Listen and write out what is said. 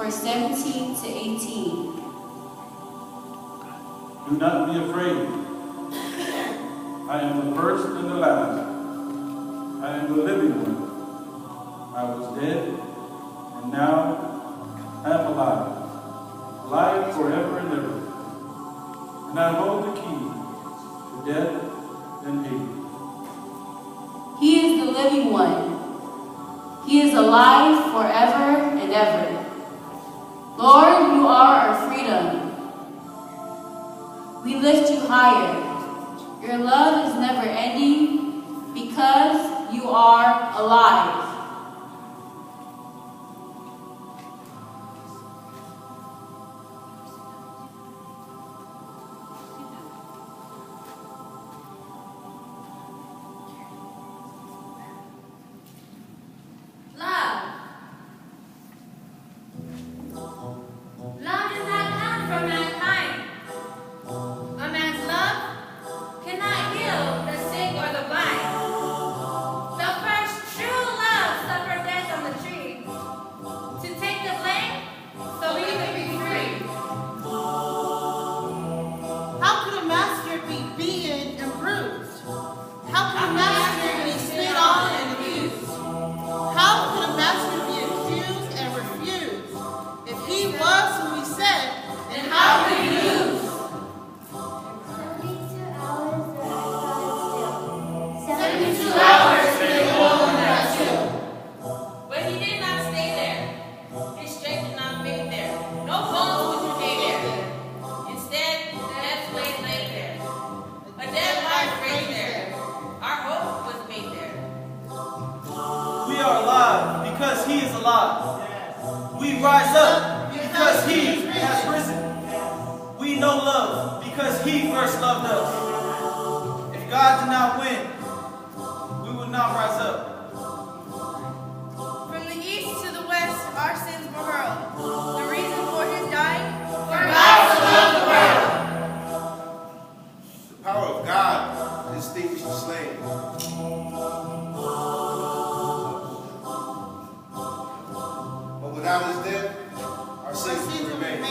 verse 17 to 18. Do not be afraid. I am the first and the last. I am the living one. I was dead, and now I am alive. Alive forever and ever. And I hold the key to death and Hades. He is the living one. He is alive forever and ever. Lord, you are our freedom. We lift you higher. Your love is never ending because you are alive. Because he is alive. We rise up because he has risen. We know love because he first loved us. If God did not win, we would not rise up. From the east to the west, our sins were hurled. The reason for his dying? For God so loved the world. The power of God distinguished the slave. Without his death, our sins would remain.